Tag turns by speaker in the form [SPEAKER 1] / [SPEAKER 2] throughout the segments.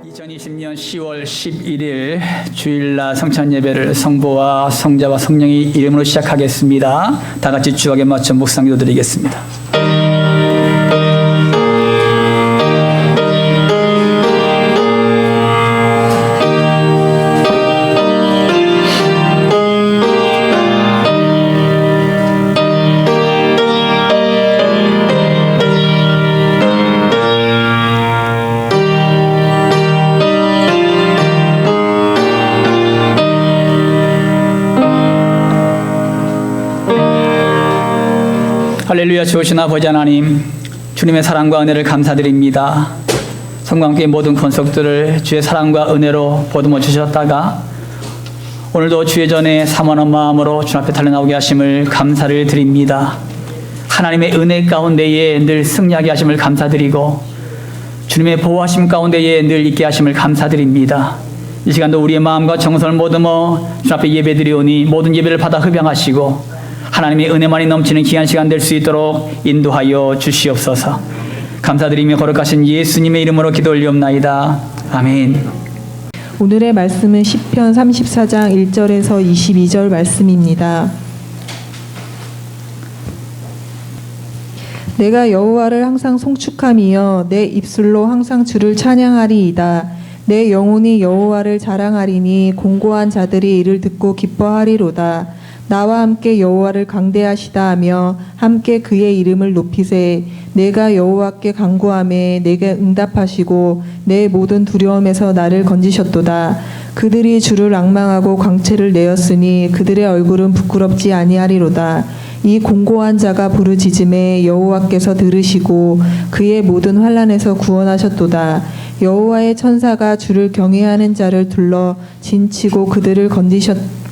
[SPEAKER 1] 2020년 10월 11일 주일날 성찬 예배를 성부와 성자와 성령의 이름으로 시작하겠습니다. 다 같이 주역에 맞춰 묵상 기도드리겠습니다. 할렐루야. 주오신 아버지 하나님, 주님의 사랑과 은혜를 감사드립니다. 성광교회 모든 권속들을 주의 사랑과 은혜로 보듬어 주셨다가 오늘도 주의 전에 사모하는 마음으로 주 앞에 달려나오게 하심을 감사를 드립니다. 하나님의 은혜 가운데에 늘 승리하게 하심을 감사드리고 주님의 보호하심 가운데에 늘 있게 하심을 감사드립니다. 이 시간도 우리의 마음과 정성을 보듬어 주 앞에 예배드리오니 모든 예배를 받아 흡양하시고 하나님의 은혜만이 넘치는 귀한 시간 될 수 있도록 인도하여 주시옵소서. 감사드리며 거룩하신 예수님의 이름으로 기도 올리옵나이다. 아멘.
[SPEAKER 2] 오늘의 말씀은 시편 34장 1절에서 22절 말씀입니다. 내가 여호와를 항상 송축하며 내 입술로 항상 주를 찬양하리이다. 내 영혼이 여호와를 자랑하리니 공고한 자들이 이를 듣고 기뻐하리로다. 나와 함께 여호와를 강대하시다 하며 함께 그의 이름을 높이세. 내가 여호와께 간구하매 내게 응답하시고 내 모든 두려움에서 나를 건지셨도다. 그들이 주를 앙망하고 광채를 내었으니 그들의 얼굴은 부끄럽지 아니하리로다. 이 공고한 자가 부르짖음에 여호와께서 들으시고 그의 모든 환난에서 구원하셨도다. 여호와의 천사가 주를 경외하는 자를 둘러 진치고 그들을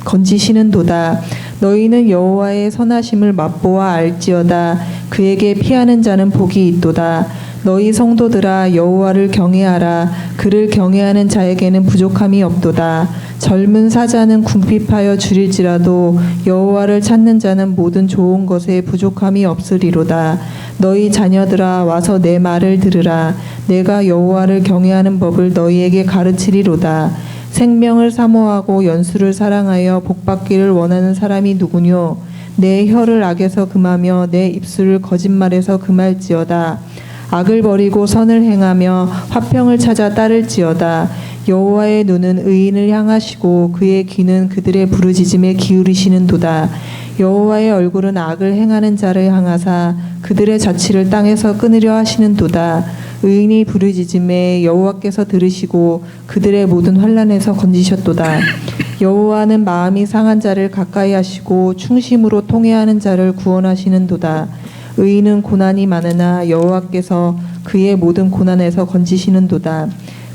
[SPEAKER 2] 건지시는도다. 너희는 여호와의 선하심을 맛보아 알지어다. 그에게 피하는 자는 복이 있도다. 너희 성도들아 여호와를 경외하라. 그를 경외하는 자에게는 부족함이 없도다. 젊은 사자는 궁핍하여 줄일지라도 여호와를 찾는 자는 모든 좋은 것에 부족함이 없으리로다. 너희 자녀들아 와서 내 말을 들으라. 내가 여호와를 경외하는 법을 너희에게 가르치리로다. 생명을 사모하고 연수를 사랑하여 복받기를 원하는 사람이 누구뇨? 내 혀를 악에서 금하며 내 입술을 거짓말에서 금할지어다. 악을 버리고 선을 행하며 화평을 찾아 따를지어다. 여호와의 눈은 의인을 향하시고 그의 귀는 그들의 부르짖음에 기울이시는도다. 여호와의 얼굴은 악을 행하는 자를 향하사 그들의 자취를 땅에서 끊으려 하시는도다. 의인이 부르짖음에 여호와께서 들으시고 그들의 모든 환난에서 건지셨도다. 여호와는 마음이 상한 자를 가까이 하시고 충심으로 통회하는 자를 구원하시는도다. 의인은 고난이 많으나 여호와께서 그의 모든 고난에서 건지시는도다.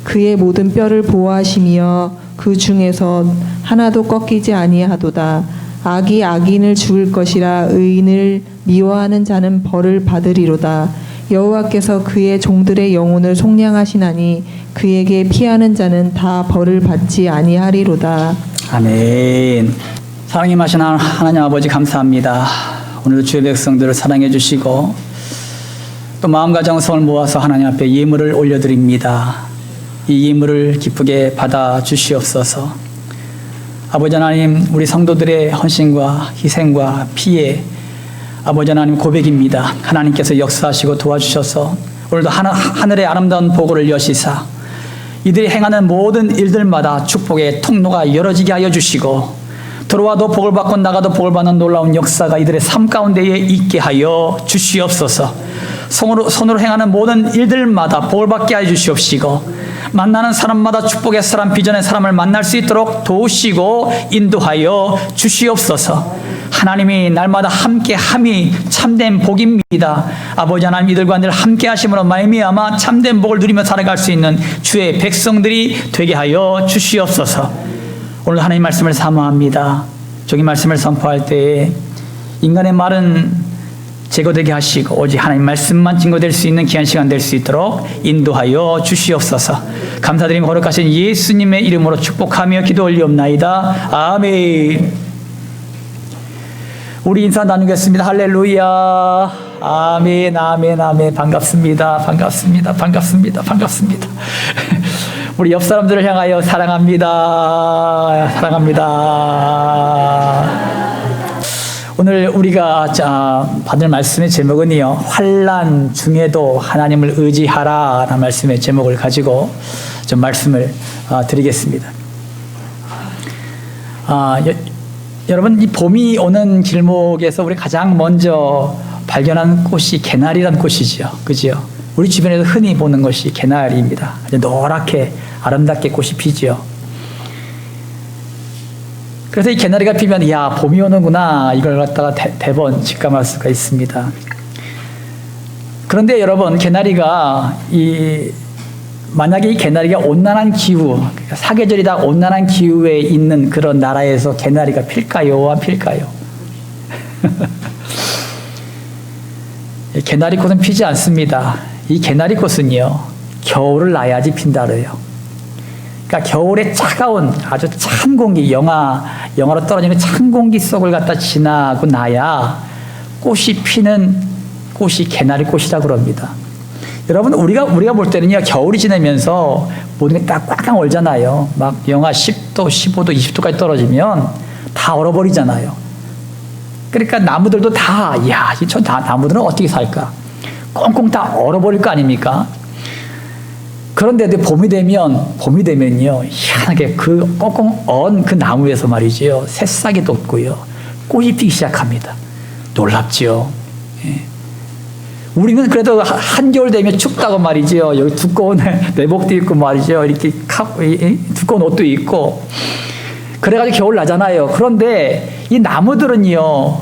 [SPEAKER 2] 그의 모든 뼈를 보호하시며 그 중에서 하나도 꺾이지 아니하도다. 악이 악인을 죽일 것이라 의인을 미워하는 자는 벌을 받으리로다. 여호와께서 그의 종들의 영혼을 속량하시나니 그에게 피하는 자는 다 벌을 받지 아니하리로다.
[SPEAKER 1] 아멘. 사랑이 마신 하나님 아버지 감사합니다. 오늘도 주의 백성들을 사랑해 주시고 또 마음과 정성을 모아서 하나님 앞에 예물을 올려드립니다. 이 예물을 기쁘게 받아 주시옵소서. 아버지 하나님, 우리 성도들의 헌신과 희생과 피에 아버지 하나님 고백입니다. 하나님께서 역사하시고 도와주셔서 오늘도 하늘의 아름다운 보고를 여시사 이들이 행하는 모든 일들마다 축복의 통로가 열어지게 하여 주시고 들어와도 복을 받고 나가도 복을 받는 놀라운 역사가 이들의 삶 가운데에 있게 하여 주시옵소서. 손으로 행하는 모든 일들마다 복을 받게 하여 주시옵시고 만나는 사람마다 축복의 사람, 비전의 사람을 만날 수 있도록 도우시고 인도하여 주시옵소서. 하나님이 날마다 함께함이 참된 복입니다. 아버지 하나님, 이들과 늘 함께 하심으로 말미암아 참된 복을 누리며 살아갈 수 있는 주의 백성들이 되게 하여 주시옵소서. 오늘 하나님 말씀을 사모합니다. 저기 말씀을 선포할 때에 인간의 말은 제거되게 하시고 오직 하나님 말씀만 증거될 수 있는 귀한 시간 될 수 있도록 인도하여 주시옵소서. 감사드리며 거룩하신 예수님의 이름으로 축복하며 기도 올리옵나이다. 아멘. 우리 인사 나누겠습니다. 할렐루야. 아멘, 아멘, 아멘. 반갑습니다. 반갑습니다. 반갑습니다. 반갑습니다. 우리 옆 사람들을 향하여 사랑합니다. 사랑합니다. 오늘 우리가 받을 말씀의 제목은요, 환난 중에도 하나님을 의지하라라는 말씀의 제목을 가지고 좀 말씀을 드리겠습니다. 여러분, 이 봄이 오는 길목에서 우리 가장 먼저 발견하는 꽃이 개나리라는 꽃이죠. 그죠? 우리 주변에서 흔히 보는 것이 개나리입니다. 아주 노랗게 아름답게 꽃이 피죠. 그래서 이 개나리가 피면 야, 봄이 오는구나, 이걸 갖다가 대번 직감할 수가 있습니다. 그런데 여러분, 개나리가 만약에 이 개나리가 온난한 기후, 그러니까 사계절이다 온난한 기후에 있는 그런 나라에서 개나리가 필까요? 안 필까요? 개나리 꽃은 피지 않습니다. 이 개나리 꽃은요, 겨울을 나야지 핀다 그래요. 그러니까 겨울에 차가운 아주 찬 공기, 영하로 떨어지는 찬 공기 속을 갖다 지나고 나야 꽃이 피는 꽃이 개나리 꽃이라고 그럽니다. 여러분, 우리가 볼 때는요, 겨울이 지나면서 모든 게 딱 꽉꽉 얼잖아요. 막 영하 10도, 15도, 20도까지 떨어지면 다 얼어버리잖아요. 그러니까 나무들도 다, 저 나무들은 어떻게 살까? 꽁꽁 다 얼어버릴 거 아닙니까? 그런데 봄이 되면요, 희한하게 그 꽁꽁 언 그 나무에서 말이죠, 새싹이 돋고요, 꽃이 피기 시작합니다. 놀랍지요. 예. 우리는 그래도 한겨울 되면 춥다고 말이죠. 여기 두꺼운 내복도 입고 말이죠. 이렇게 두꺼운 옷도 입고. 그래가지고 겨울 나잖아요. 그런데 이 나무들은요,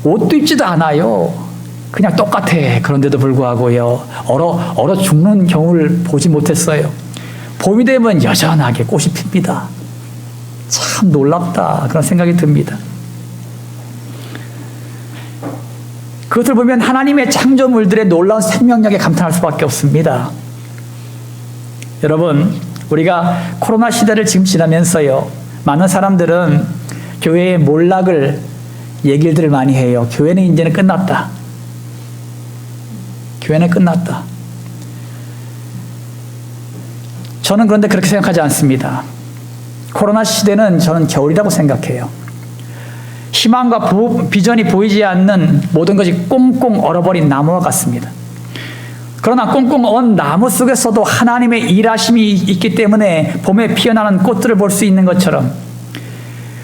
[SPEAKER 1] 옷도 입지도 않아요. 그냥 똑같아. 그런데도 불구하고요, 얼어 죽는 경우를 보지 못했어요. 봄이 되면 여전하게 꽃이 핍니다. 참 놀랍다, 그런 생각이 듭니다. 그것을 보면 하나님의 창조물들의 놀라운 생명력에 감탄할 수밖에 없습니다. 여러분, 우리가 코로나 시대를 지금 지나면서요, 많은 사람들은 교회의 몰락을 얘기를 많이 해요. 교회는 이제는 끝났다. 교회는 끝났다. 저는 그런데 그렇게 생각하지 않습니다. 코로나 시대는 저는 겨울이라고 생각해요. 희망과 비전이 보이지 않는 모든 것이 꽁꽁 얼어버린 나무와 같습니다. 그러나 꽁꽁 언 나무 속에서도 하나님의 일하심이 있기 때문에 봄에 피어나는 꽃들을 볼 수 있는 것처럼,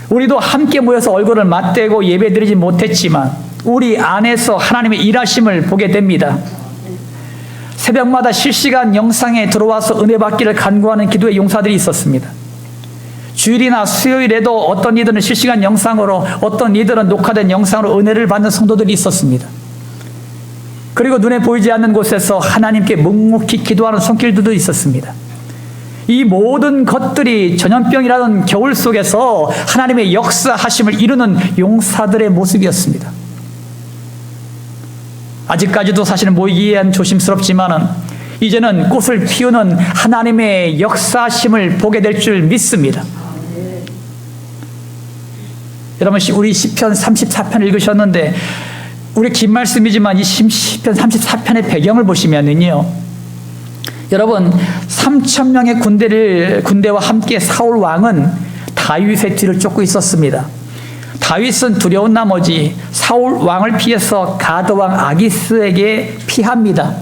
[SPEAKER 1] 우리도 함께 모여서 얼굴을 맞대고 예배드리지 못했지만 우리 안에서 하나님의 일하심을 보게 됩니다. 새벽마다 실시간 영상에 들어와서 은혜 받기를 간구하는 기도의 용사들이 있었습니다. 주일이나 수요일에도 어떤 이들은 실시간 영상으로, 어떤 이들은 녹화된 영상으로 은혜를 받는 성도들이 있었습니다. 그리고 눈에 보이지 않는 곳에서 하나님께 묵묵히 기도하는 손길들도 있었습니다. 이 모든 것들이 전염병이라는 겨울 속에서 하나님의 역사하심을 이루는 용사들의 모습이었습니다. 아직까지도 사실은 모이기엔 조심스럽지만은 이제는 꽃을 피우는 하나님의 역사심을 보게 될 줄 믿습니다. 여러분, 우리 시편 34편 읽으셨는데, 우리 긴 말씀이지만 이 시편 34편의 배경을 보시면은요, 여러분, 3,000명의 군대와 함께 사울 왕은 다윗의 뒤를 쫓고 있었습니다. 다윗은 두려운 나머지 사울 왕을 피해서 가드 왕 아기스에게 피합니다.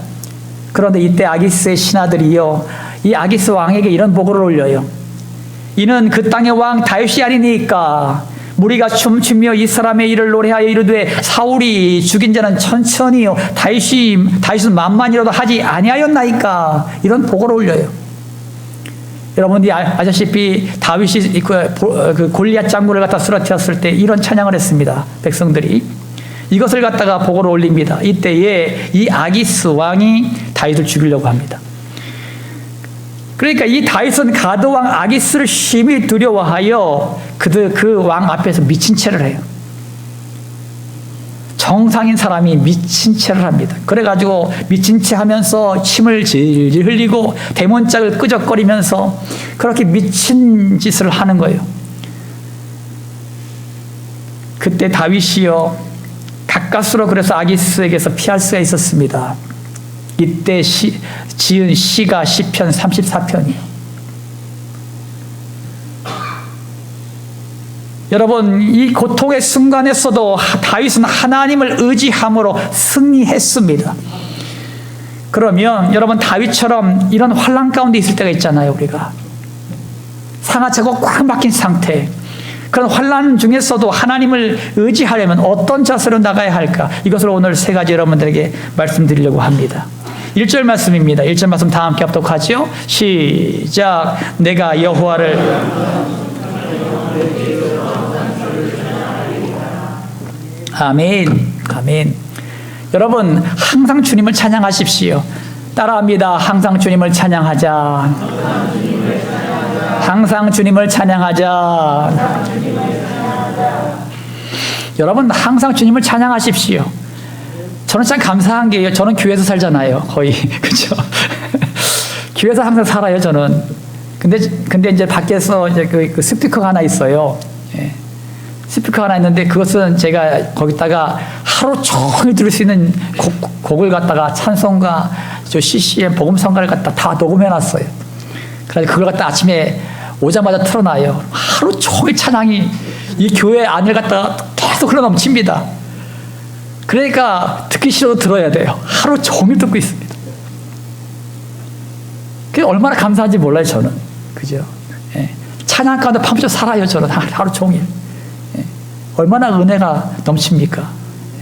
[SPEAKER 1] 그런데 이때 아기스의 신하들이요, 이 아기스 왕에게 이런 보고를 올려요. 이는 그 땅의 왕 다윗이 아니니까 무리가 춤추며 이 사람의 일을 노래하여 이르되 사울이 죽인 자는 천천히요 다윗은 만만이라도 하지 아니하였나이까, 이런 보고를 올려요. 여러분이 아시다시피 다윗이 그 골리앗 장군을 갖다 쓰러뜨렸을 때 이런 찬양을 했습니다. 백성들이 이것을 갖다가 보고를 올립니다. 이때에 이 아기스 왕이 다윗을 죽이려고 합니다. 그러니까 이 다윗은 가드 왕 아기스를 심히 두려워하여 그 왕 앞에서 미친 채를 해요. 정상인 사람이 미친 채를 합니다. 그래가지고 미친 채 하면서 침을 질질 흘리고 대문짝을 끄적거리면서 그렇게 미친 짓을 하는 거예요. 그때 다윗이요, 가까스로 그래서 아기스에게서 피할 수가 있었습니다. 이때 지은 시가 시편 34편이에요. 여러분, 이 고통의 순간에서도 다윗은 하나님을 의지함으로 승리했습니다. 그러면 여러분, 다윗처럼 이런 환난 가운데 있을 때가 있잖아요. 우리가 상하차고 꽉 막힌 상태, 그런 환난 중에서도 하나님을 의지하려면 어떤 자세로 나가야 할까? 이것을 오늘 세 가지 여러분들에게 말씀드리려고 합니다. 1절 말씀입니다. 1절 말씀 다 함께 합독하죠. 시작. 내가 여호와를 아멘. 아멘. 여러분, 항상 주님을 찬양하십시오. 따라합니다. 항상 주님을 찬양하자. 항상 주님을 찬양하자. 여러분, 항상 주님을 찬양하십시오. 저는 참 감사한 게요. 저는 교회에서 살잖아요. 거의. 그렇죠? 교회에서 항상 살아요, 저는. 근데 이제 밖에서 이제 그 스피커가 하나 있어요. 예. 스피커가 하나 있는데 그것은 제가 거기다가 하루 종일 들을 수 있는 곡을 갖다가 찬송가, 저 CCM 복음성가를 갖다 다 녹음해놨어요. 그래서 그걸 갖다 아침에 오자마자 틀어놔요. 하루 종일 찬양이 이 교회 안을 갖다가 계속 흘러넘칩니다. 그러니까 듣기 싫어도 들어야 돼요. 하루 종일 듣고 있습니다. 그게 얼마나 감사한지 몰라요, 저는. 그죠? 예. 찬양 가운데 밤새 살아요, 저는. 하루 종일. 예. 얼마나 은혜가 넘칩니까?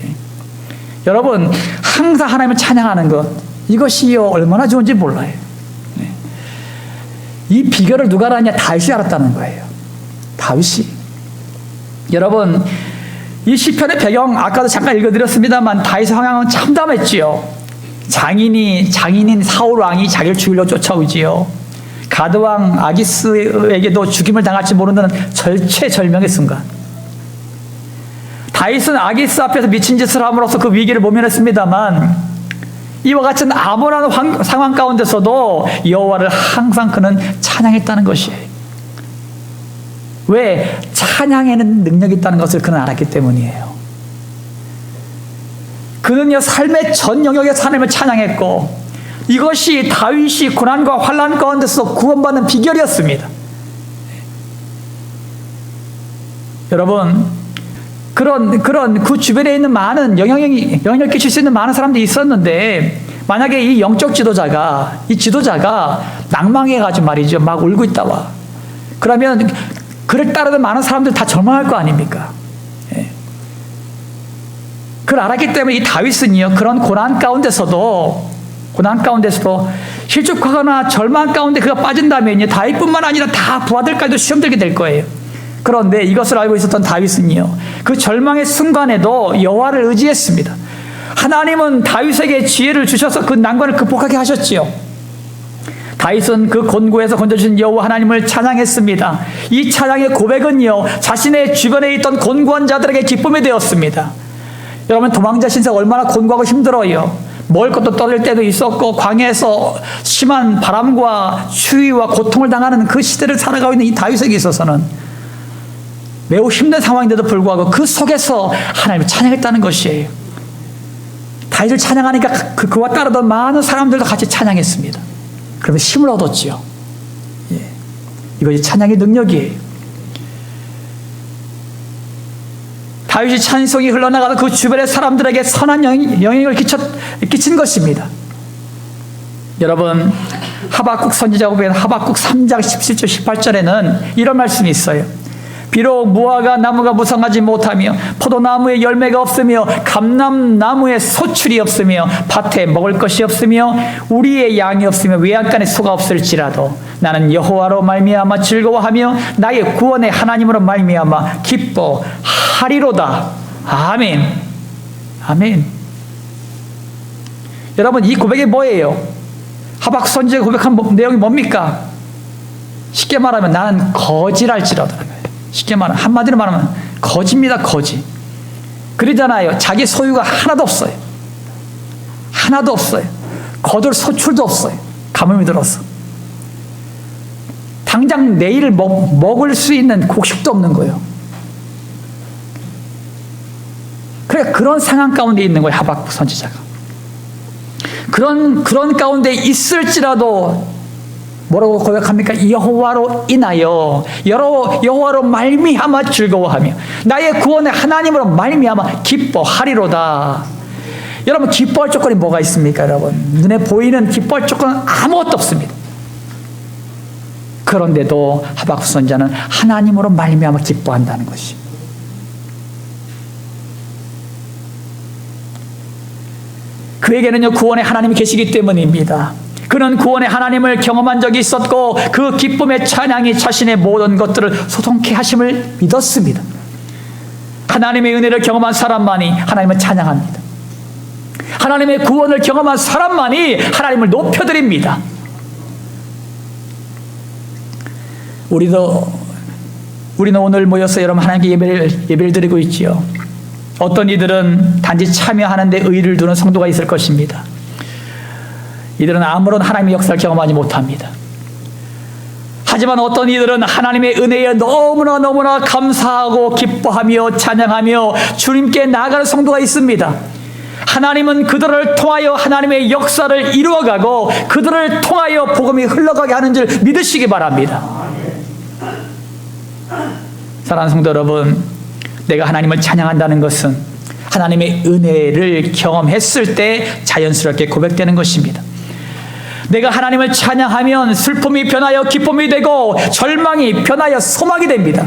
[SPEAKER 1] 예. 여러분, 항상 하나님을 찬양하는 것, 이것이요, 얼마나 좋은지 몰라요. 예. 이 비결을 누가 알았냐? 다윗이 알았다는 거예요. 다윗이. 여러분, 이 시편의 배경, 아까도 잠깐 읽어드렸습니다만 다윗의 상황은 참담했지요. 장인인 사울 왕이 자기를 죽이려 쫓아오지요. 가드 왕 아기스에게도 죽임을 당할지 모르는 절체절명의 순간, 다윗은 아기스 앞에서 미친 짓을 함으로써 그 위기를 모면했습니다만, 이와 같은 암울한 상황 가운데서도 여호와를 항상 그는 찬양했다는 것이에요. 왜? 찬양에는 능력이 있다는 것을 그는 알았기 때문이에요. 그는요, 삶의 전 영역에서 하나님을 찬양했고, 이것이 다윗이 고난과 환난 가운데서 구원받는 비결이었습니다. 여러분, 그런 그 주변에 있는 많은 영향을 끼칠 수 있는 많은 사람들이 있었는데, 만약에 이 영적 지도자가, 이 지도자가 낭망해가지고 말이죠, 막 울고 있다와, 그러면 그를 따르는 많은 사람들 다 절망할 거 아닙니까? 예. 그걸 알았기 때문에 이 다윗은요, 그런 고난 가운데서도 실족하거나 절망 가운데 그가 빠진다면요, 다윗뿐만 아니라 다 부하들까지도 시험 들게 될 거예요. 그런데 이것을 알고 있었던 다윗은요, 그 절망의 순간에도 여호와를 의지했습니다. 하나님은 다윗에게 지혜를 주셔서 그 난관을 극복하게 하셨지요. 다윗은 그 곤고에서 건져주신 여호와 하나님을 찬양했습니다. 이 찬양의 고백은요, 자신의 주변에 있던 곤고한 자들에게 기쁨이 되었습니다. 여러분, 도망자 신세가 얼마나 곤고하고 힘들어요. 먹을 것도 떨어질 때도 있었고, 광야에서 심한 바람과 추위와 고통을 당하는 그 시대를 살아가고 있는 이 다윗에게 있어서는 매우 힘든 상황인데도 불구하고 그 속에서 하나님을 찬양했다는 것이에요. 다윗을 찬양하니까 그와 따르던 많은 사람들도 같이 찬양했습니다. 그러면 힘을 얻었지요. 예. 이것이 찬양의 능력이에요. 다윗이 찬송이 흘러나가서 그 주변의 사람들에게 선한 영향을 끼친 것입니다. 여러분, 하박국 선지자가 보면 하박국 3장 17절 18절에는 이런 말씀이 있어요. 비록 무화과 나무가 무성하지 못하며 포도나무에 열매가 없으며 감람나무에 소출이 없으며 밭에 먹을 것이 없으며 우리의 양이 없으며 외양간에 소가 없을지라도 나는 여호와로 말미암아 즐거워하며 나의 구원의 하나님으로 말미암아 기뻐하리로다. 아멘. 아멘. 여러분, 이 고백이 뭐예요? 하박국 선지자가 고백한 내용이 뭡니까? 쉽게 말하면 나는 거지랄지라도. 쉽게 말하면, 한마디로 말하면 거지입니다. 거지. 그러잖아요. 자기 소유가 하나도 없어요. 하나도 없어요. 거둘 소출도 없어요. 가뭄이 들어서. 당장 내일 먹을 수 있는 곡식도 없는 거예요. 그래, 그런 상황 가운데 있는 거예요. 하박국 선지자가. 그런 가운데 있을지라도 뭐라고 고백합니까? 여호와로 인하여 여호와로 말미암아 즐거워하며 나의 구원의 하나님으로 말미암아 기뻐하리로다. 여러분, 기뻐할 조건이 뭐가 있습니까? 여러분, 눈에 보이는 기뻐할 조건은 아무것도 없습니다. 그런데도 하박국 선지자는 하나님으로 말미암아 기뻐한다는 것입니다. 그에게는요, 구원의 하나님이 계시기 때문입니다. 그는 구원의 하나님을 경험한 적이 있었고 그 기쁨의 찬양이 자신의 모든 것들을 소동케 하심을 믿었습니다. 하나님의 은혜를 경험한 사람만이 하나님을 찬양합니다. 하나님의 구원을 경험한 사람만이 하나님을 높여드립니다. 우리는 오늘 모여서 여러분 하나님께 예배를 드리고 있지요. 어떤 이들은 단지 참여하는데 의의를 두는 성도가 있을 것입니다. 이들은 아무런 하나님의 역사를 경험하지 못합니다. 하지만 어떤 이들은 하나님의 은혜에 너무나 감사하고 기뻐하며 찬양하며 주님께 나아가는 성도가 있습니다. 하나님은 그들을 통하여 하나님의 역사를 이루어가고 그들을 통하여 복음이 흘러가게 하는 줄 믿으시기 바랍니다. 사랑하는 성도 여러분, 내가 하나님을 찬양한다는 것은 하나님의 은혜를 경험했을 때 자연스럽게 고백되는 것입니다. 내가 하나님을 찬양하면 슬픔이 변하여 기쁨이 되고 절망이 변하여 소망이 됩니다.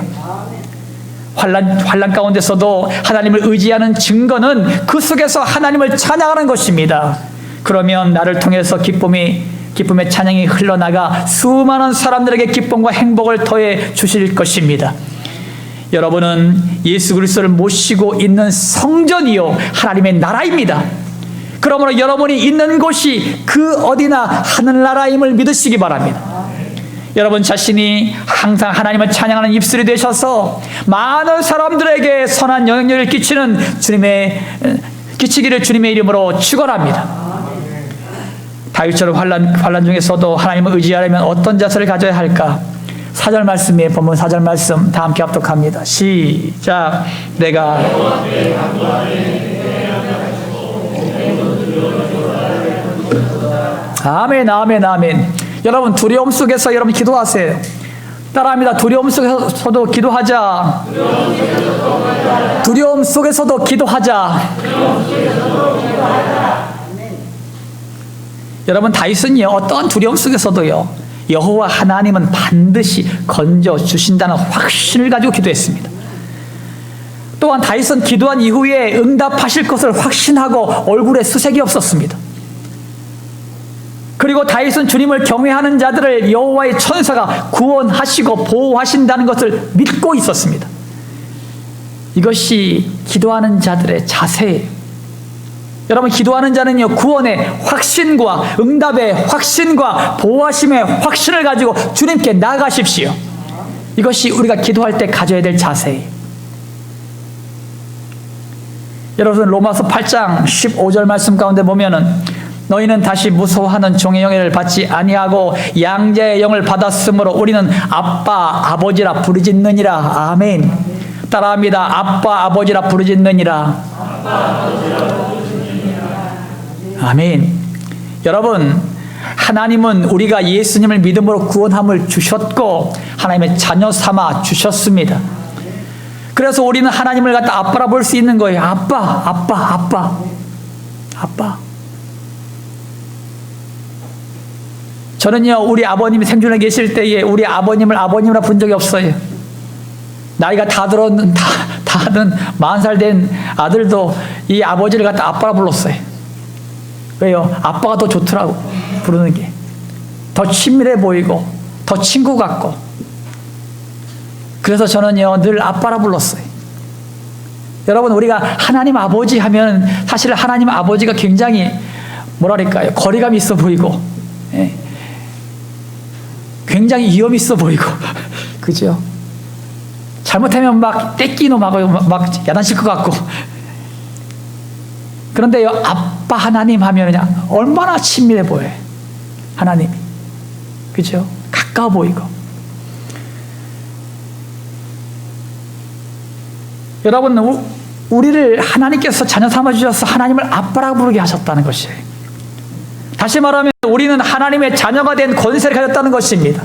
[SPEAKER 1] 환난 가운데서도 하나님을 의지하는 증거는 그 속에서 하나님을 찬양하는 것입니다. 그러면 나를 통해서 기쁨의 찬양이 흘러나가 수많은 사람들에게 기쁨과 행복을 더해 주실 것입니다. 여러분은 예수 그리스도를 모시고 있는 성전이요 하나님의 나라입니다. 그러므로 여러분이 있는 곳이 그 어디나 하늘나라임을 믿으시기 바랍니다. 여러분 자신이 항상 하나님을 찬양하는 입술이 되셔서 많은 사람들에게 선한 영향력을 끼치기를 주님의 이름으로 축원합니다. 다윗처럼 환난 중에서도 하나님을 의지하려면 어떤 자세를 가져야 할까? 4절 말씀에 본문 4절 말씀 다 함께 합독합니다. 시작. 내가 아멘, 아멘, 아멘. 여러분 두려움 속에서 여러분 기도하세요. 따라합니다. 두려움 속에서도 기도하자. 두려움 속에서도 기도하자. 여러분 다윗은요 어떤 두려움 속에서도요 여호와 하나님은 반드시 건져 주신다는 확신을 가지고 기도했습니다. 또한 다윗은 기도한 이후에 응답하실 것을 확신하고 얼굴에 수색이 없었습니다. 그리고 다윗은 주님을 경외하는 자들을 여호와의 천사가 구원하시고 보호하신다는 것을 믿고 있었습니다. 이것이 기도하는 자들의 자세예요. 여러분 기도하는 자는요 구원의 확신과 응답의 확신과 보호하심의 확신을 가지고 주님께 나아가십시오. 이것이 우리가 기도할 때 가져야 될 자세예요. 여러분 로마서 8장 15절 말씀 가운데 보면은 너희는 다시 무서워하는 종의 영을 받지 아니하고 양자의 영을 받았으므로 우리는 아빠 아버지라 부르짖느니라. 아멘. 따라합니다. 아빠 아버지라 부르짖느니라. 아멘. 여러분 하나님은 우리가 예수님을 믿음으로 구원함을 주셨고 하나님의 자녀 삼아 주셨습니다. 그래서 우리는 하나님을 갖다 아빠라 볼 수 있는 거예요. 아빠. 저는요 우리 아버님이 생존해 계실 때에 우리 아버님을 아버님이라 부른 적이 없어요. 나이가 다 든 40살 된 아들도 이 아버지를 갖다 아빠라 불렀어요. 왜요? 아빠가 더 좋더라고. 부르는 게 더 친밀해 보이고 더 친구 같고. 그래서 저는요 늘 아빠라 불렀어요. 여러분 우리가 하나님 아버지 하면 사실 하나님 아버지가 굉장히 뭐랄까요 거리감이 있어 보이고 굉장히 위험 있어 보이고 그죠? 잘못하면 막 떼끼노 막 야단칠 것 같고. 그런데요 아빠 하나님 하면 그냥 얼마나 친밀해 보여요. 하나님이 그죠? 가까워 보이고. 여러분 우리를 하나님께서 자녀 삼아 주셔서 하나님을 아빠라고 부르게 하셨다는 것이에요. 다시 말하면 우리는 하나님의 자녀가 된 권세를 가졌다는 것입니다.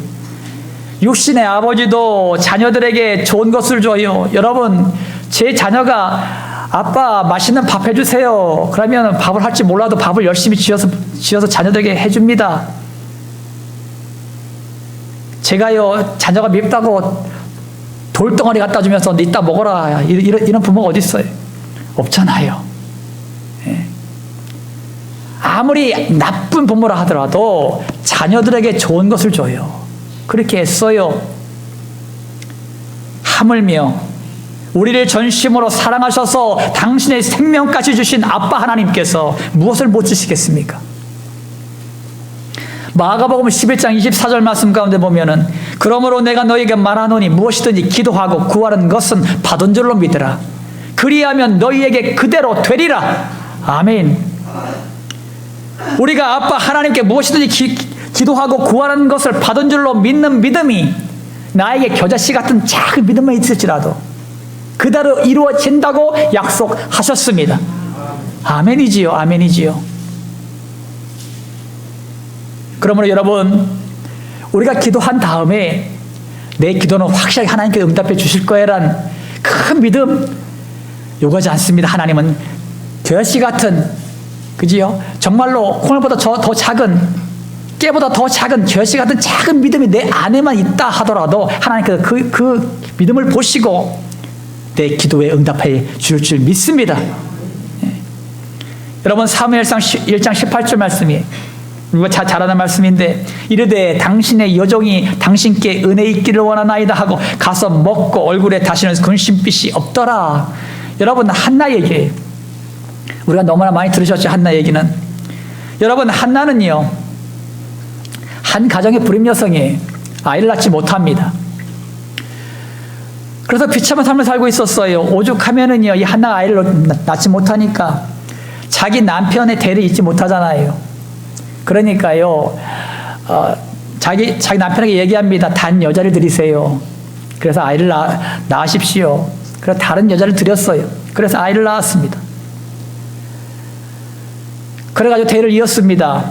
[SPEAKER 1] 육신의 아버지도 자녀들에게 좋은 것을 줘요. 여러분, 제 자녀가 아빠 맛있는 밥 해주세요. 그러면 밥을 할지 몰라도 밥을 열심히 지어서 자녀들에게 해줍니다. 제가요, 자녀가 밉다고 돌덩어리 갖다 주면서 너 이따 먹어라. 이런 부모가 어디 있어요? 없잖아요. 예. 아무리 나쁜 부모라 하더라도 자녀들에게 좋은 것을 줘요. 그렇게 했어요. 하물며 우리를 전심으로 사랑하셔서 당신의 생명까지 주신 아빠 하나님께서 무엇을 못 주시겠습니까? 마가복음 11장 24절 말씀 가운데 보면은 그러므로 내가 너에게 말하노니 무엇이든지 기도하고 구하는 것은 받은 줄로 믿으라. 그리하면 너희에게 그대로 되리라. 아멘. 우리가 아빠 하나님께 무엇이든지 기도하고 구하는 것을 받은 줄로 믿는 믿음이 나에게 겨자씨 같은 작은 믿음만 있을지라도 그대로 이루어진다고 약속하셨습니다. 아멘이지요. 아멘이지요. 그러므로 여러분, 우리가 기도한 다음에 내 기도는 확실하게 하나님께 응답해 주실 거라는 큰 믿음 요구하지 않습니다. 하나님은 겨자씨 같은, 그지요? 정말로 콩알보다 더 작은, 깨보다 더 작은 겨자씨 같은 작은 믿음이 내 안에만 있다 하더라도 하나님께서 그 믿음을 보시고 내 기도에 응답해 주실 줄 믿습니다. 예. 여러분, 사무엘상 1장 18절 말씀이 우리가 잘 아는 말씀인데, 이르되 당신의 여종이 당신께 은혜 있기를 원하나이다 하고 가서 먹고 얼굴에 다시는 근심빛이 없더라. 여러분, 한나 얘기예요. 우리가 너무나 많이 들으셨죠, 한나 얘기는. 여러분, 한나는요, 한 가정의 불임 여성이 아이를 낳지 못합니다. 그래서 비참한 삶을 살고 있었어요. 오죽하면은요, 이 한나가 아이를 낳지 못하니까 자기 남편의 대를 잊지 못하잖아요. 그러니까요, 자기 남편에게 얘기합니다. 단 여자를 드리세요. 그래서 아이를 낳으십시오. 그래서 다른 여자를 드렸어요. 그래서 아이를 낳았습니다. 그래가지고 대를 이었습니다.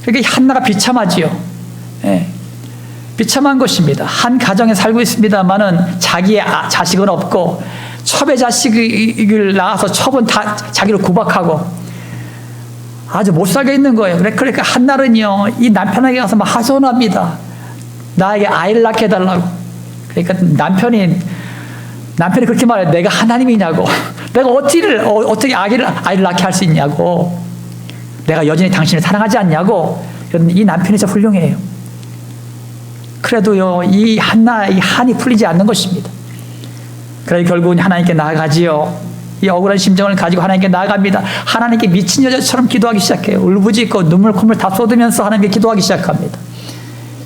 [SPEAKER 1] 그러니까 한나가 비참하지요. 예. 비참한 것입니다. 한 가정에 살고 있습니다만은 자기의 자식은 없고 첩의 자식을 낳아서 첩은 다 자기를 구박하고 아주 못 살게 있는 거예요. 그러니까 한날은요, 이 남편에게 가서 막 하소연합니다. 나에게 아이를 낳게 해달라고. 그러니까 남편이 그렇게 말해요. 내가 하나님이냐고. 내가 어떻게 아이를 낳게 할 수 있냐고. 내가 여전히 당신을 사랑하지 않냐고. 이 남편이 진짜 훌륭해요. 그래도요, 이 한이 풀리지 않는 것입니다. 그래서 결국은 하나님께 나아가지요. 이 억울한 심정을 가지고 하나님께 나아갑니다. 하나님께 미친 여자처럼 기도하기 시작해요. 울부짖고 눈물 콧물 다 쏟으면서 하나님께 기도하기 시작합니다.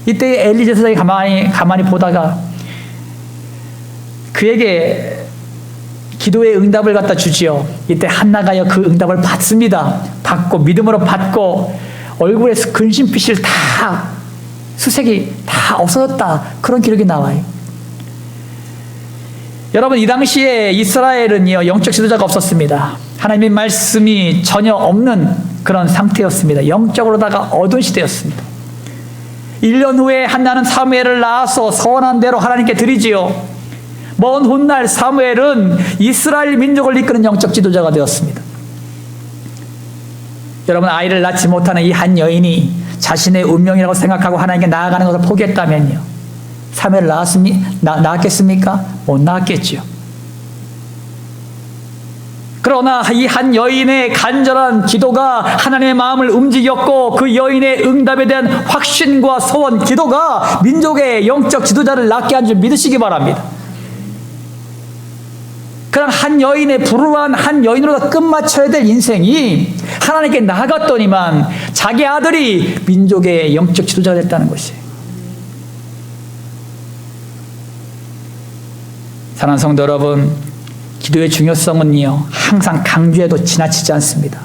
[SPEAKER 1] 이때 엘리제사장이 가만히 보다가 그에게 기도의 응답을 갖다 주지요. 이때 한나가요, 그 응답을 받습니다. 받고 믿음으로 받고 얼굴에 근심빛을 다, 수색이 다 없어졌다. 그런 기록이 나와요. 여러분, 이 당시에 이스라엘은요, 영적 지도자가 없었습니다. 하나님의 말씀이 전혀 없는 그런 상태였습니다. 영적으로다가 어두운 시대였습니다. 1년 후에 한나는 사무엘을 낳아서 서원한 대로 하나님께 드리지요. 먼 훗날 사무엘은 이스라엘 민족을 이끄는 영적 지도자가 되었습니다. 여러분, 아이를 낳지 못하는 이 한 여인이 자신의 운명이라고 생각하고 하나님께 나아가는 것을 포기했다면요, 사무엘을 낳았겠습니까? 못 낳았겠지요. 그러나 이 한 여인의 간절한 기도가 하나님의 마음을 움직였고 그 여인의 응답에 대한 확신과 소원, 기도가 민족의 영적 지도자를 낳게 한 줄 믿으시기 바랍니다. 그런 한 여인의 불우한 한 여인으로 끝마쳐야 될 인생이 하나님께 나아갔더니만 자기 아들이 민족의 영적 지도자가 됐다는 것이에요. 사랑하는 성도 여러분, 기도의 중요성은요, 항상 강조해도 지나치지 않습니다.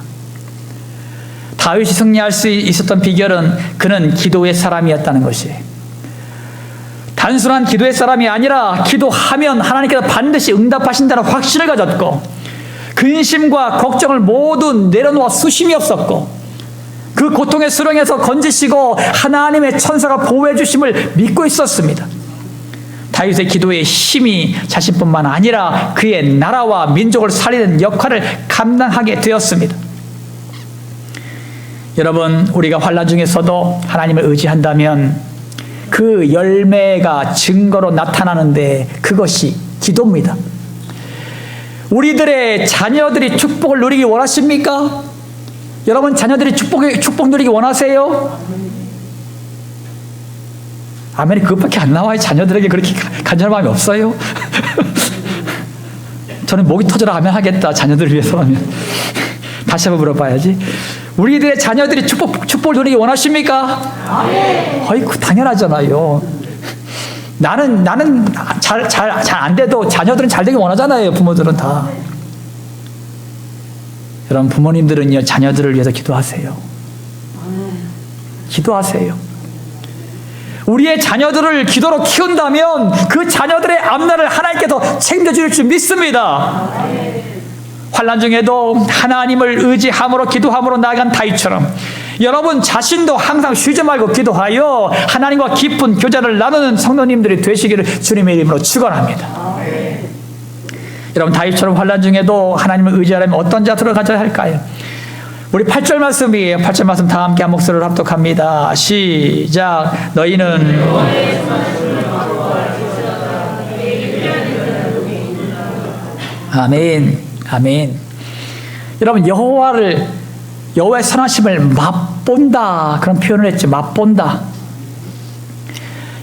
[SPEAKER 1] 다윗이 승리할 수 있었던 비결은 그는 기도의 사람이었다는 것이에요. 단순한 기도의 사람이 아니라 기도하면 하나님께서 반드시 응답하신다는 확신을 가졌고 근심과 걱정을 모두 내려놓아 수심이 없었고 그 고통의 수렁에서 건지시고 하나님의 천사가 보호해 주심을 믿고 있었습니다. 다윗의 기도의 힘이 자신뿐만 아니라 그의 나라와 민족을 살리는 역할을 감당하게 되었습니다. 여러분, 우리가 환난 중에서도 하나님을 의지한다면 그 열매가 증거로 나타나는데 그것이 기도입니다. 우리들의 자녀들이 축복을 누리기 원하십니까? 여러분, 자녀들이 축복 누리기 원하세요? 아멘이 그것밖에 안 나와요. 자녀들에게 그렇게 간절한 마음이 없어요? 저는 목이 터져라 아멘 하겠다. 자녀들을 위해서라면. 다시 한번 물어봐야지. 우리들의 자녀들이 축복을 누리기 원하십니까? 어이구, 당연하잖아요. 나는 잘 안 돼도 자녀들은 잘 되길 원하잖아요. 부모들은 다. 여러분, 부모님들은요, 자녀들을 위해서 기도하세요. 기도하세요. 우리의 자녀들을 기도로 키운다면 그 자녀들의 앞날을 하나님께서 책임져 주실 줄 믿습니다. 환난 중에도 하나님을 의지함으로 기도함으로 나아간 다윗처럼 여러분 자신도 항상 쉬지 말고 기도하여 하나님과 깊은 교제를 나누는 성도님들이 되시기를 주님의 이름으로 축원합니다. 여러분, 다윗처럼 환난 중에도 하나님을 의지하려면 어떤 자세를 가져야 할까요? 우리 8절 말씀이에요. 8절 말씀 다 함께 한 목소리로 합독합니다. 시작. 너희는 아멘. 아멘. 여러분, 여호와의 선하심을 맛본다, 그런 표현을 했죠. 맛본다.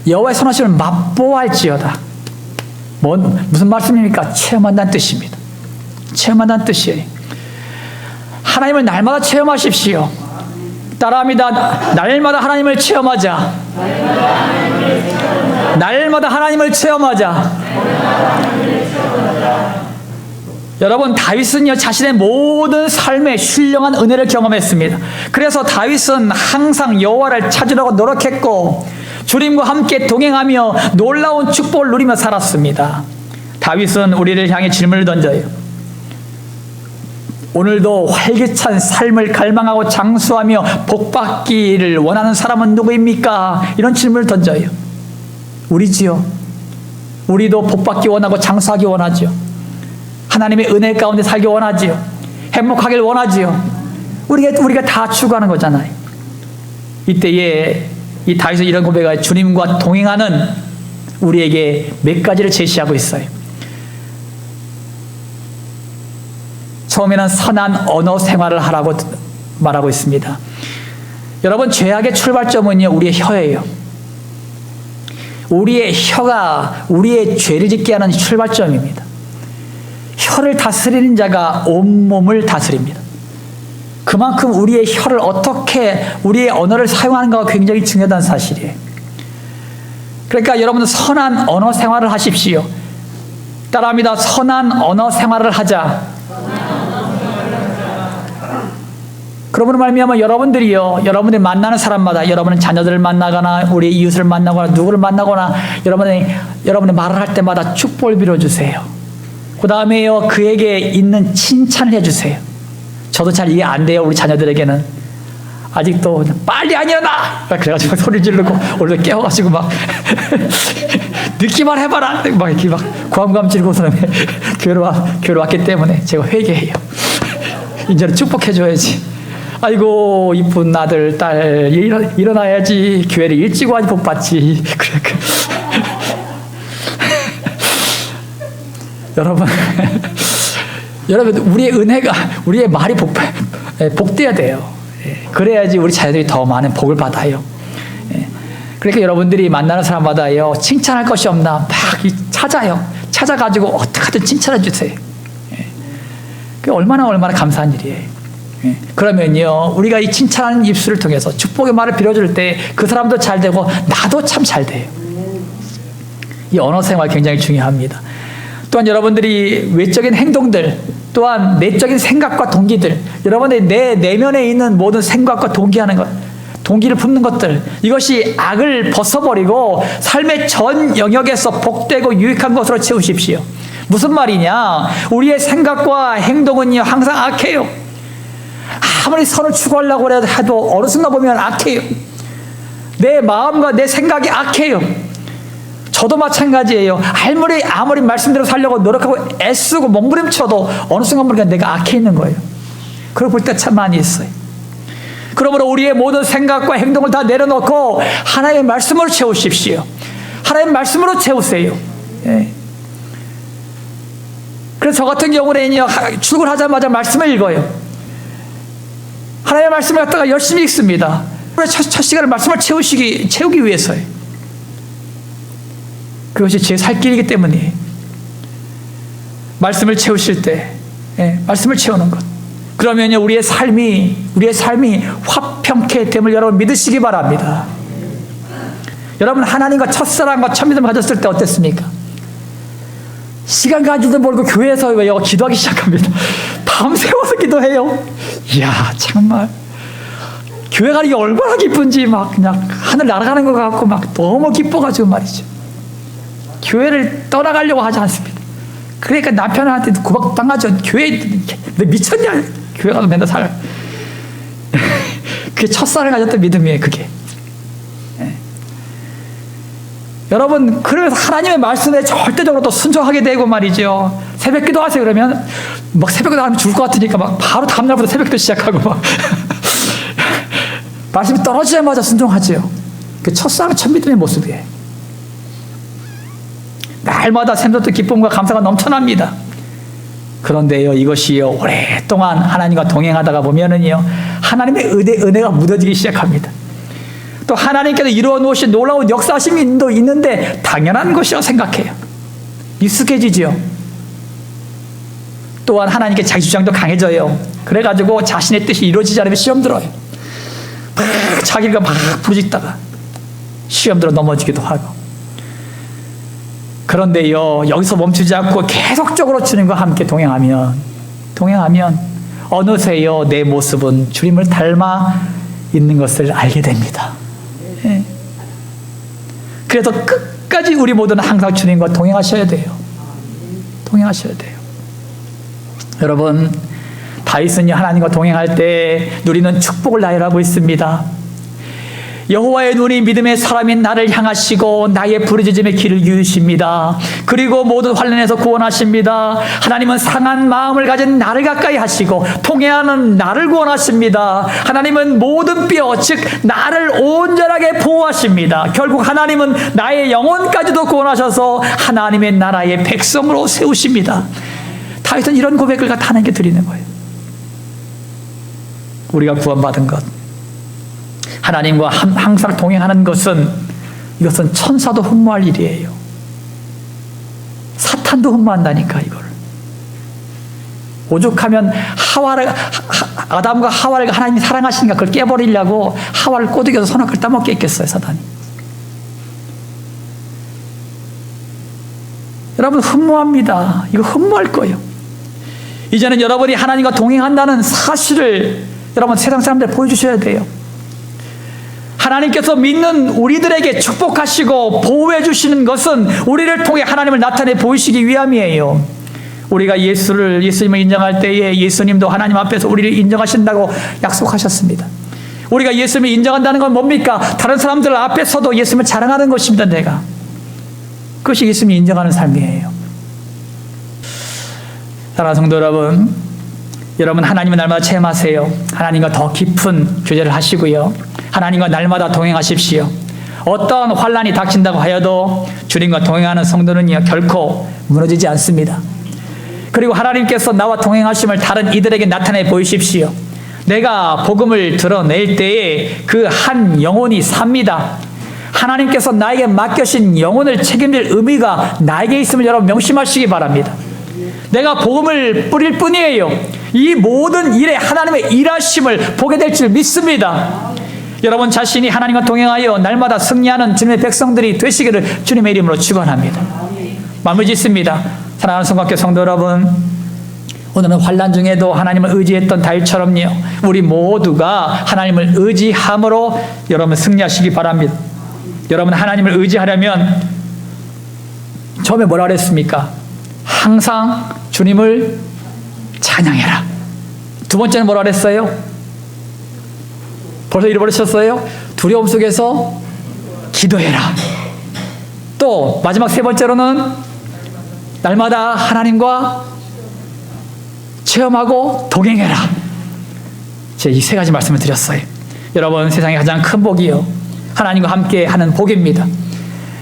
[SPEAKER 1] 여호와의 선하심을 맛보할지어다. 무슨 말씀입니까? 체험한다는 뜻입니다. 체험한다는 뜻이에요. 하나님을 날마다 체험하십시오. 따라합니다. 날마다 하나님을 체험하자. 날마다 하나님을 체험하자. 여러분, 다윗은요, 자신의 모든 삶에 신령한 은혜를 경험했습니다. 그래서 다윗은 항상 여호와를 찾으려고 노력했고 주님과 함께 동행하며 놀라운 축복을 누리며 살았습니다. 다윗은 우리를 향해 질문을 던져요. 오늘도 활기찬 삶을 갈망하고 장수하며 복받기를 원하는 사람은 누구입니까? 이런 질문을 던져요. 우리지요. 우리도 복받기 원하고 장수하기 원하죠. 하나님의 은혜 가운데 살기 원하지요. 행복하길 원하지요. 우리가 다 추구하는 거잖아요. 이때에 이 다윗은 이런 고백을 주님과 동행하는 우리에게 몇 가지를 제시하고 있어요. 처음에는 선한 언어 생활을 하라고 말하고 있습니다. 여러분, 죄악의 출발점은요, 우리의 혀예요. 우리의 혀가 우리의 죄를 짓게 하는 출발점입니다. 혀를 다스리는 자가 온몸을 다스립니다. 그만큼 우리의 혀를 어떻게 우리의 언어를 사용하는가가 굉장히 중요하다는 사실이에요. 그러니까 여러분은 선한 언어 생활을 하십시오. 따라합니다. 선한 언어 생활을 하자. 그러므로 말미암아 여러분들이요, 여러분들이 만나는 사람마다, 여러분은 자녀들을 만나거나 우리 이웃을 만나거나 누구를 만나거나 여러분이 말을 할 때마다 축복을 빌어주세요. 그 다음에요, 그에게 있는 칭찬을 해주세요. 저도 잘 이해 안 돼요. 우리 자녀들에게는 아직도 빨리 안 일어나! 그래가지고 소리 지르고 오늘 깨워가지고 막 늦기만 해봐라! 막 이렇게 막 고함감 지르고 교회로 왔기 때문에 제가 회개해요. 이제는 축복해줘야지. 아이고, 이쁜 아들, 딸, 일어나야지. 교회를 일찍 와야지 복 받지. 그래. 여러분, 우리의 은혜가, 우리의 말이 복돼야 돼요. 그래야지 우리 자녀들이 더 많은 복을 받아요. 그러니까 여러분들이 만나는 사람마다요, 칭찬할 것이 없나 막 찾아요. 찾아가지고 어떻게든 칭찬해 주세요. 그게 얼마나 감사한 일이에요. 그러면요, 우리가 이 칭찬하는 입술을 통해서 축복의 말을 빌어줄 때 그 사람도 잘 되고 나도 참 잘 돼요. 이 언어 생활 굉장히 중요합니다. 또한 여러분들이 외적인 행동들, 또한 내적인 생각과 동기들, 여러분의 내 내면에 있는 모든 생각과 동기하는 것, 동기를 품는 것들, 이것이 악을 벗어버리고 삶의 전 영역에서 복되고 유익한 것으로 채우십시오. 무슨 말이냐? 우리의 생각과 행동은요, 항상 악해요. 아무리 선을 추구하려고 해도 어느 순간 보면 악해요. 내 마음과 내 생각이 악해요. 저도 마찬가지예요. 아무리 말씀대로 살려고 노력하고 애쓰고 몸부림쳐도 어느 순간 보니까 내가 악해 있는 거예요. 그걸 볼 때 참 많이 있어요. 그러므로 우리의 모든 생각과 행동을 다 내려놓고 하나님의 말씀으로 채우십시오. 하나님의 말씀으로 채우세요. 예. 그래서 저 같은 경우는요, 출근하자마자 말씀을 읽어요. 하나님의 말씀을 갖다가 열심히 읽습니다. 첫 시간을 말씀을 채우기 위해서요. 그것이 제 살 길이기 때문이에요. 말씀을 채우실 때, 말씀을 채우는 것. 그러면요, 우리의 삶이 화평케 됨을 여러분 믿으시기 바랍니다. 여러분, 하나님과 첫사랑과 첫믿음을 가졌을 때 어땠습니까? 시간 가지도 모르고 교회에서 기도하기 시작합니다. 밤새워서 기도해요. 이야, 정말. 교회 가는 게 얼마나 기쁜지 막 그냥 하늘 날아가는 것 같고 막 너무 기뻐가지고 말이죠. 교회를 떠나가려고 하지 않습니다. 그러니까 남편한테 구박당하죠. 교회, 너 미쳤냐? 교회 가서 맨날 살아. 그게 첫사랑을 가졌던 믿음이에요, 그게. 여러분, 그러면서 하나님의 말씀에 절대적으로 또 순종하게 되고 말이죠. 새벽 기도 하세요. 그러면 막 새벽 기도 하면 죽을 것 같으니까 막 바로 다음날부터 새벽 기도 시작하고 막 말씀이 떨어지자마자 순종하지요. 그 첫사랑 첫 믿음의 모습이에요. 날마다 샘솟던 기쁨과 감사가 넘쳐납니다. 그런데요, 이것이요, 오랫동안 하나님과 동행하다가 보면은요, 하나님의 은혜가 묻어지기 시작합니다. 또 하나님께서 이루어 놓으신 놀라운 역사하심이 있는데 당연한 것이라고 생각해요. 익숙해지죠. 또한 하나님께 자기 주장도 강해져요. 그래가지고 자신의 뜻이 이루어지지 않으면 시험 들어요. 자기가 막 부르짖다가 시험 들어 넘어지기도 하고. 그런데요, 여기서 멈추지 않고 계속적으로 주님과 함께 동행하면 어느새요, 내 모습은 주님을 닮아 있는 것을 알게 됩니다. 예. 그래서 끝까지 우리 모두는 항상 주님과 동행하셔야 돼요. 동행하셔야 돼요. 여러분, 다윗은요, 하나님과 동행할 때 누리는 축복을 나열하고 있습니다. 여호와의 눈이 믿음의 사람인 나를 향하시고 나의 부르짖음에 귀를 기울이십니다. 그리고 모든 환난에서 구원하십니다. 하나님은 상한 마음을 가진 나를 가까이 하시고 통해하는 나를 구원하십니다. 하나님은 모든 뼈, 즉 나를 온전하게 보호하십니다. 결국 하나님은 나의 영혼까지도 구원하셔서 하나님의 나라의 백성으로 세우십니다. 다윗은 이런 고백을 갖다 하나님께 드리는 거예요. 우리가 구원받은 것, 하나님과 항상 동행하는 것은, 이것은 천사도 흠모할 일이에요. 사탄도 흠모한다니까, 이걸. 오죽하면 아담과 하와를 하나님이 사랑하시니까 그걸 깨버리려고 하와를 꼬드겨서 손아귀를 따먹게 했겠어요, 사단이. 여러분, 흠모합니다. 이거 흠모할 거예요. 이제는 여러분이 하나님과 동행한다는 사실을 여러분 세상 사람들에 보여주셔야 돼요. 하나님께서 믿는 우리들에게 축복하시고 보호해 주시는 것은 우리를 통해 하나님을 나타내 보이시기 위함이에요. 우리가 예수님을 인정할 때에 예수님도 하나님 앞에서 우리를 인정하신다고 약속하셨습니다. 우리가 예수님을 인정한다는 건 뭡니까? 다른 사람들 앞에서도 예수님을 자랑하는 것입니다. 내가. 그것이 예수님을 인정하는 삶이에요. 사랑하는 성도 여러분, 하나님은 날마다 체험하세요. 하나님과 더 깊은 교제를 하시고요. 하나님과 날마다 동행하십시오. 어떤 환난이 닥친다고 하여도 주님과 동행하는 성도는요, 결코 무너지지 않습니다. 그리고 하나님께서 나와 동행하심을 다른 이들에게 나타내 보이십시오. 내가 복음을 드러낼 때에 그 한 영혼이 삽니다. 하나님께서 나에게 맡겨신 영혼을 책임질 의미가 나에게 있음을 여러분 명심하시기 바랍니다. 내가 복음을 뿌릴 뿐이에요. 이 모든 일에 하나님의 일하심을 보게 될 줄 믿습니다. 여러분 자신이 하나님과 동행하여 날마다 승리하는 주님의 백성들이 되시기를 주님의 이름으로 축원합니다. 마무리 짓습니다. 사랑하는 성곽교 성도 여러분, 오늘은 환난 중에도 하나님을 의지했던 다윗처럼요, 우리 모두가 하나님을 의지함으로 여러분 승리하시기 바랍니다. 여러분 하나님을 의지하려면 처음에 뭐라 그랬습니까? 항상 주님을 찬양해라. 두 번째는 뭐라 그랬어요? 벌써 잃어버리셨어요? 두려움 속에서 기도해라. 또 마지막 세 번째로는 날마다 하나님과 체험하고 동행해라. 제가 이 세 가지 말씀을 드렸어요. 여러분, 세상의 가장 큰 복이요, 하나님과 함께 하는 복입니다.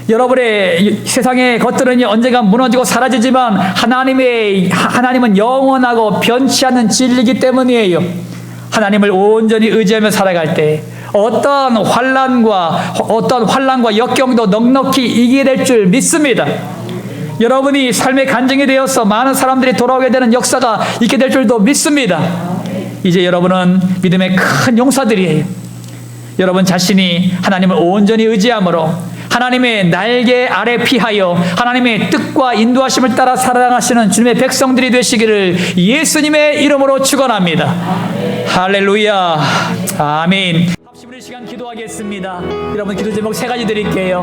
[SPEAKER 1] 여러분의 세상의 것들은 언젠가 무너지고 사라지지만 하나님은 영원하고 변치 않는 진리이기 때문이에요. 하나님을 온전히 의지하며 살아갈 때 어떤 환난과 역경도 넉넉히 이기게 될 줄 믿습니다. 여러분이 삶의 간증이 되어서 많은 사람들이 돌아오게 되는 역사가 있게 될 줄도 믿습니다. 이제 여러분은 믿음의 큰 용사들이에요. 여러분 자신이 하나님을 온전히 의지함으로 하나님의 날개 아래 피하여 하나님의 뜻과 인도하심을 따라 살아가시는 주님의 백성들이 되시기를 예수님의 이름으로 축원합니다. 할렐루야. 아멘. 우리 시간 기도하겠습니다. 여러분, 기도 제목 세 가지 드릴게요.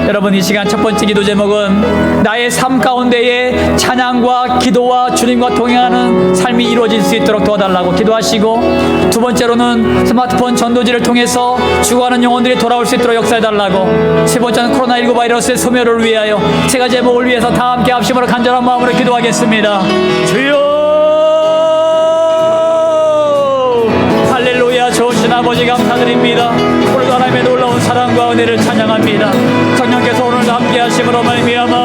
[SPEAKER 1] 여러분, 이 시간 첫 번째 기도 제목은 나의 삶 가운데에 찬양과 기도와 주님과 동행하는 삶이 이루어질 수 있도록 도와달라고 기도하시고, 두 번째로는 스마트폰 전도지를 통해서 죽어가는 영혼들이 돌아올 수 있도록 역사해달라고, 세 번째는 코로나19 바이러스의 소멸을 위하여, 세 가지 제목을 위해서 다 함께 합심으로 간절한 마음으로 기도하겠습니다. 주여, 할렐루야. 좋으신 아버지 감사드립니다. 오늘도 하나님의 놀라운 사랑과 은혜를 찬양합니다. 성령께서 오늘도 함께 하심으로 말미암아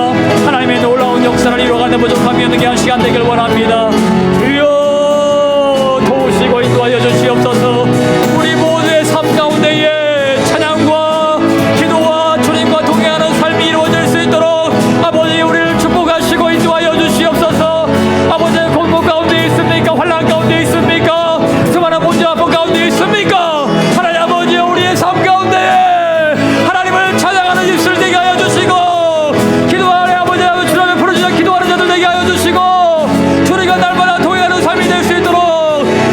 [SPEAKER 1] 하나님의 놀라운 역사를 이루어가는 부족함이 없는 귀한 시간 되길 원합니다. 주여, 도우시고 인도하여 주시옵소서. 우리 모두의 삶 가운데에 찬양과 기도와 주님과 동행하는 삶이 이루어질 수 있도록 아버지 우리를 축복하시고 인도하여 주시옵소서. 아버지, 공고 가운데 있습니까? 환난 가운데 있습니까? 수많은 문제 아픔 가운데 있습니까? 하나님 아버지, 우리의 삶 가운데 하나님을 찬양하는 입술 되게 하여 주시고, 기도하는 아버지 주님을 부르짖어 기도하는 자들 되게 하여 주시고, 주님과 날마다 동행하는 삶이 될 수 있도록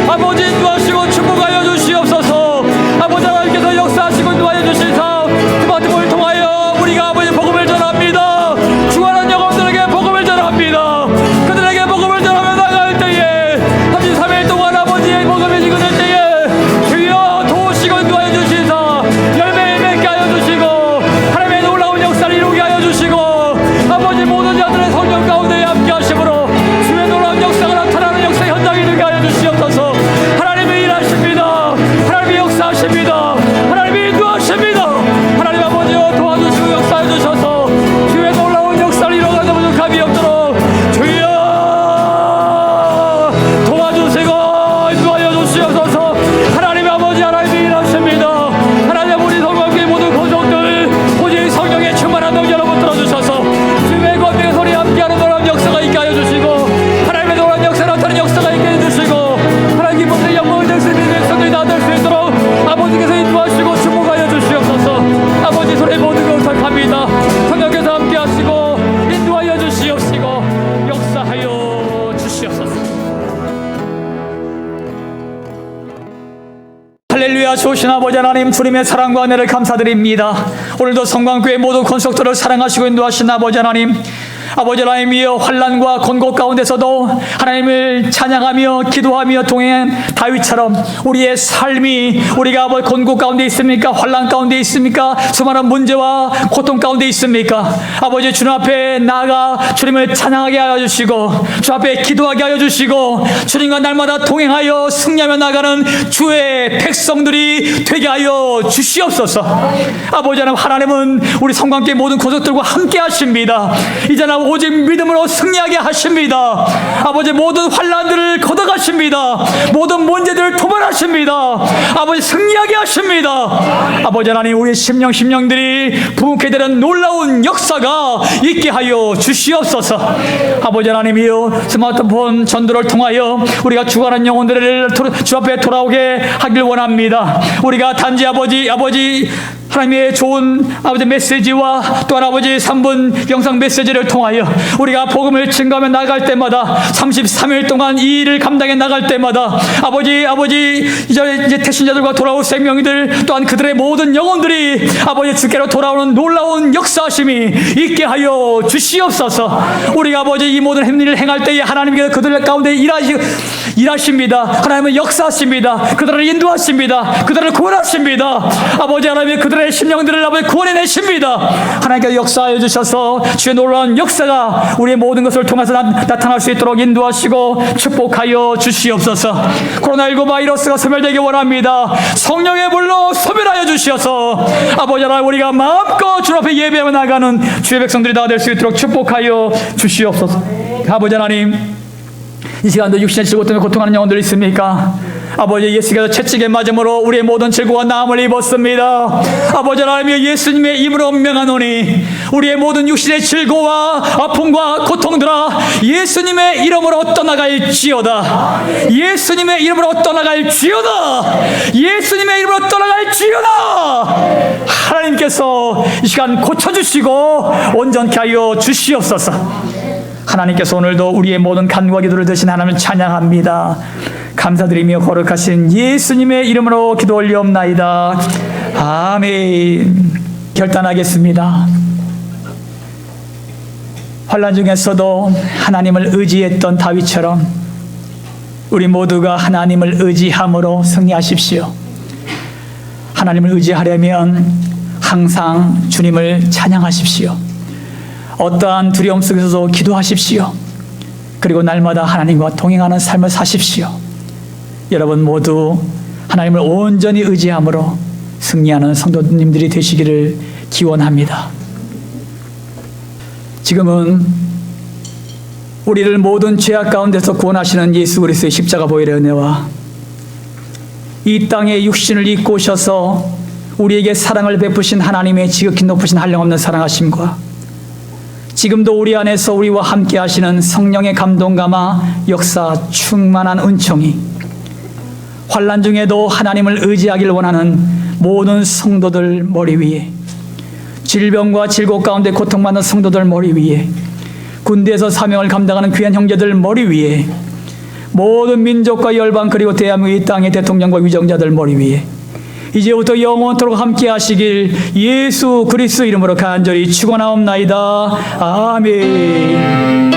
[SPEAKER 1] 아버지 인도하시고 축복하여 주시옵소서. 아버지 하나님께서 역사하시고 인도하여 주시사 스마트폰을 통하여 우리가 아버지 복음을 전합니다. 죽어가는 영혼들에게 복음을 전합니다. 그들에게 복음을 전하며 나갈 때에 33일 동안 아버지의 복음이 지그될 때에 주여 도우시고 인도하여 주시사 열매를 맺게 하여 주시고 하나님의 놀라운 역사를 이루게 하여 주시고, 아버지 모든 자들의 성령 가운데 함께 하심으로 주의 놀라운 역사가 나타나는 역사 현장이 되게 하여 주시옵소서. 하나님이 일하십니다. 하나님이 역사하십니다. 하나님이 인도하십니다. 하나님 아버지여 도와주시고 역사해 주셔서 주의 놀라운 역사를 이루어가는 부족함이 없도록 주여 도와주시고 인도하여 주시옵소서. 하나님 아버지, 하나님이 일하십니다. 하나님 우리 성령의 모든 고정들 오직 성령의 충만한 능 여러분 들어주셔서 주의 권능의 소리 함께하는 놀라운 역사가 있게 하여 주시고, 하나님의 놀라운 역사 나타나는 역사가 있게 해주시고, 하나님 기쁨의 영광을 될 수 있는 백성들이 다 될 수 있도록 아버지께서 인도하시고 축복하여 주시옵소서. 아버지 손에 모든 것을 부탁합니다. 성령께서 함께하시고 인도하여 주시옵시고 역사하여 주시옵소서. 할렐루야. 좋으신 아버지 하나님, 주님의 사랑과 은혜를 감사드립니다. 오늘도 성광교회 모든 권속들을 사랑하시고 인도하신 아버지 하나님, 아버지 하나님이여 환난과 곤고 가운데서도 하나님을 찬양하며 기도하며 동행한 다윗처럼 우리의 삶이, 우리가 아버지 곤고 가운데 있습니까? 환난 가운데 있습니까? 수많은 문제와 고통 가운데 있습니까? 아버지 주님 앞에 나아가 주님을 찬양하게 하여 주시고, 주 앞에 기도하게 하여 주시고, 주님과 날마다 동행하여 승리하며 나가는 주의 백성들이 되게 하여 주시옵소서. 아버지 하나님은 우리 성광교회 모든 권속들과 함께 하십니다. 이제는 오직 믿음으로 승리하게 하십니다. 아버지 모든 환난들을 걷어가십니다. 모든 문제들을 도발하십니다. 아버지 승리하게 하십니다. 아버지 하나님, 우리 심령들이 부흥케 되는 놀라운 역사가 있게 하여 주시옵소서. 아버지 하나님이여, 스마트폰 전도를 통하여 우리가 죽어가는 영혼들을 주 앞에 돌아오게 하길 원합니다. 우리가 단지 아버지 하나님의 좋은 아버지 메시지와 또한 아버지 3분 영상 메시지를 통하여 우리가 복음을 증거하며 나갈 때마다 33일 동안 이 일을 감당해 나갈 때마다 아버지 이제 태신자들과 돌아올 생명들 또한 그들의 모든 영혼들이 아버지 주께로 돌아오는 놀라운 역사하심이 있게 하여 주시옵소서. 우리가 아버지 이 모든 행위를 행할 때에 하나님께서 그들 가운데 일하십니다. 하나님은 역사하십니다. 그들을 인도하십니다. 그들을 구원하십니다. 아버지 하나님이 그들의 심령들을 아버지 구원해내십니다. 하나님께서 역사하여 주셔서 주의 놀라운 역사가 우리의 모든 것을 통해서 나타날 수 있도록 인도하시고 축복하여 주시옵소서. 코로나19 바이러스가 소멸되기 원합니다. 성령의 불로 소멸하여 주시어서 아버지 하나님 우리가 마음껏 주 앞에 예배하며 나가는 주의 백성들이 다 될 수 있도록 축복하여 주시옵소서. 아버지 하나님, 이 시간도 육신의 질고 때문에 고통하는 영혼들이 있습니까? 아버지, 예수께서 채찍에 맞음으로 우리의 모든 질고와 나음을 입었습니다. 아버지 하나님, 예수님의 이름으로 명하노니 우리의 모든 육신의 질고와 아픔과 고통들아 예수님의 이름으로 떠나갈지어다. 예수님의 이름으로 떠나갈지어다. 예수님의 이름으로 떠나갈지어다. 하나님께서 이 시간 고쳐주시고 온전케 하여 주시옵소서. 하나님께서 오늘도 우리의 모든 간구와 기도를 드신 하나님을 찬양합니다. 감사드리며 거룩하신 예수님의 이름으로 기도 올리옵나이다. 아멘. 결단하겠습니다. 환난 중에서도 하나님을 의지했던 다윗처럼 우리 모두가 하나님을 의지함으로 승리하십시오. 하나님을 의지하려면 항상 주님을 찬양하십시오. 어떠한 두려움 속에서도 기도하십시오. 그리고 날마다 하나님과 동행하는 삶을 사십시오. 여러분 모두 하나님을 온전히 의지함으로 승리하는 성도님들이 되시기를 기원합니다. 지금은 우리를 모든 죄악 가운데서 구원하시는 예수 그리스도의 십자가 보혈의 은혜와 이 땅에 육신을 입고 오셔서 우리에게 사랑을 베푸신 하나님의 지극히 높으신 한량없는 사랑하심과 지금도 우리 안에서 우리와 함께 하시는 성령의 감동감화 역사 충만한 은총이 환난 중에도 하나님을 의지하길 원하는 모든 성도들 머리 위에, 질병과 질곡 가운데 고통받는 성도들 머리 위에, 군대에서 사명을 감당하는 귀한 형제들 머리 위에, 모든 민족과 열방 그리고 대한민국 이 땅의 대통령과 위정자들 머리 위에 이제부터 영원토록 함께 하시길 예수 그리스도 이름으로 간절히 축원하옵나이다. 아멘.